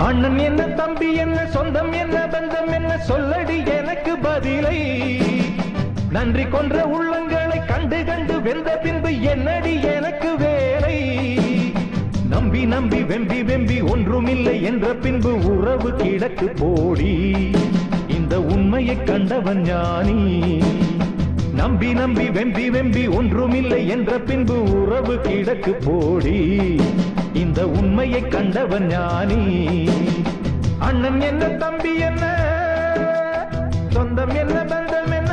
அண்ணன் என்ன, தம்பி என்ன, சொந்தம் என்ன, பந்தம் என்ன, சொல்லடி எனக்கு பதிலை. நன்றி கொன்ற உள்ளங்களை கண்டு கண்டு வெந்த பின்பு என்னடி எனக்கு வேலை. நம்பி நம்பி வெம்பி வெம்பி ஒன்றுமில்லை என்ற பின்பு உறவு கிடக்கு போடி. இந்த உண்மையை கண்டவன் ஞானி. நம்பி நம்பி வெம்பி வெம்பி ஒன்றுமில்லை என்ற பின்பு உறவு கிடக்கு போடி. இந்த உண்மையை கண்டவன் ஞானி. அண்ணன் என்ன, தம்பி என்ன, சொந்தம் என்ன, பந்தம் என்ன.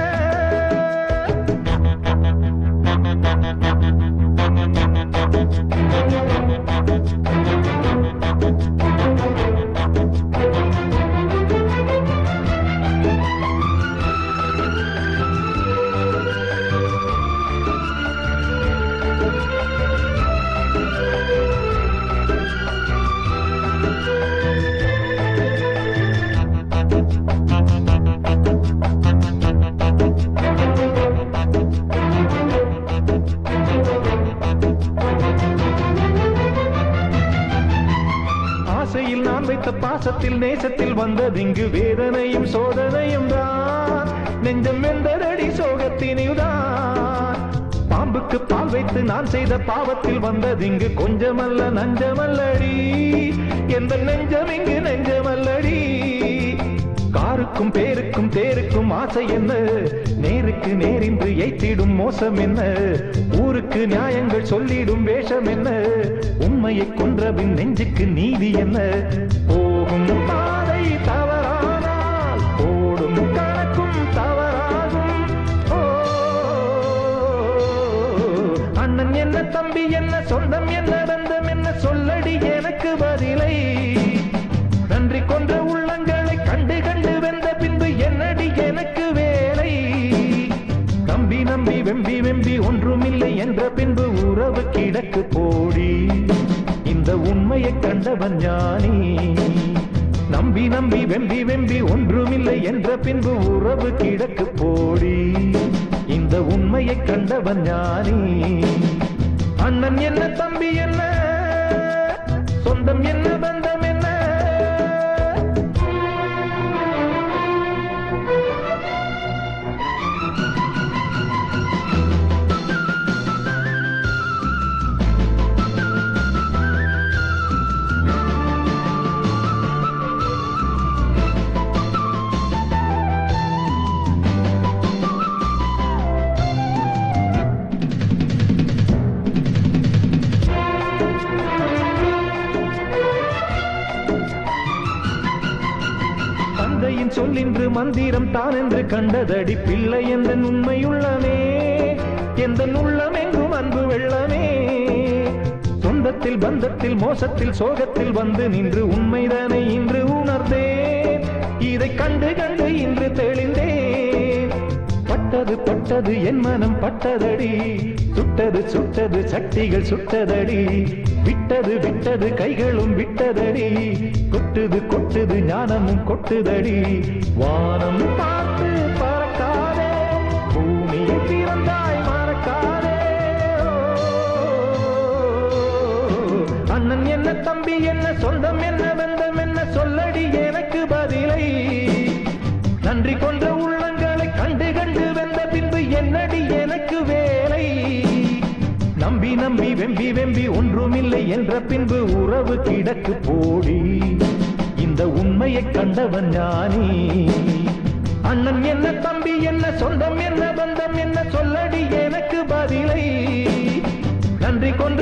ஆசையில் நான் வைத்த பாசத்தில் நேசத்தில் வந்ததிங்கு வேதனையும் சோதனையும் தான். நெஞ்சம் வெந்ததடி சோகத்தினில்தான். பாம்புக்கு பால் வைத்து நான் செய்த பாவத்தில் வந்ததிங்கு கொஞ்சமல்ல நஞ்சமல்லடி. எந்த நெஞ்சம் இங்கு நெஞ்சமல்லடி. காருக்கும் பேருக்கும் தேருக்கும் ஆசை என்ன, நேருக்கு நேரின்று எய்த்திடும் மோசம் என்ன. ஊருக்கு நியாயங்கள் சொல்லிடும் வேஷம் என்ன. உண்மையை கொன்றபின் நெஞ்சுக்கு நீதி என்ன. போகும் பாதை தவறானால் போடும் கணக்கும் தவறாகும். அண்ணன் என்ன, தம்பி என்ன, சொந்தம் என்ன, பந்தம் என்ன, சொல்லடி எனக்கு பதிலை. நன்றி கொன்ற உள்ளங்களை கண்டு கண்டு வெந்த பின்பு என்னடி எனக்கு வேலை. நம்பி நம்பி வெம்பி வெம்பி ஒன்றுமில்லை என்ற பின்பு உறவு கிடக்கு போடி. இந்த உண்மையை கண்டவன் ஞானி. நம்பி நம்பி வெம்பி வெம்பி ஒன்றுமில்லை என்ற பின்பு உறவு கிடக்கு போடி. இந்த உண்மையை கண்டவன் ஞானி. அண்ணன் என்ன, தம்பி என்ன, சொந்தம் என்ன, பந்தம் என்ன. சொல்லின்று மந்திரம் தான் என்று கண்டதடி பிள்ளை. எந்த உண்மையுள்ளமே, எந்த உள்ளம் எங்கும் அன்பு வெள்ளமே. சொந்தத்தில் பந்தத்தில் மோசத்தில் சோகத்தில் வந்து நின்று உண்மைதானே இன்று உணர்ந்தேன். இதை கண்டு கண்டு இன்று தெளிந்தேன். பட்டது பட்டது என் மனம் பட்டதடி. சுட்டது சுட்டது சக்திகள் சுட்டதடி. விட்டது விட்டது கைகளும் விட்டதடி. கொட்டுது கொட்டுது ஞானமும் கொட்டுதடி. வானம் பார்த்து பறக்காதே, பூமியை திறந்தாய் மறக்காதே. அண்ணன் என்ன, தம்பி என்ன, சொந்தம் என்ன, பந்தம் என்ன, சொல்லடி எனக்கு பதிலை. நன்றி கொன்ற உள்ளங்களை கண்டு கண்டு வெந்த பின்பு என்னடி எனக்கு வேலை. நம்பி நம்பி வெம்பி வெம்பி ஒன்றுமில்லை என்ற பின்பு உறவு கிடக்கு போடி. இந்த உண்மையை கண்டவன் ஞானி. அண்ணன் என்ன, தம்பி என்ன, சொந்தம் என்ன, பந்தம் என்ன, சொல்லடி எனக்கு பதிலை. நன்றி கொன்ற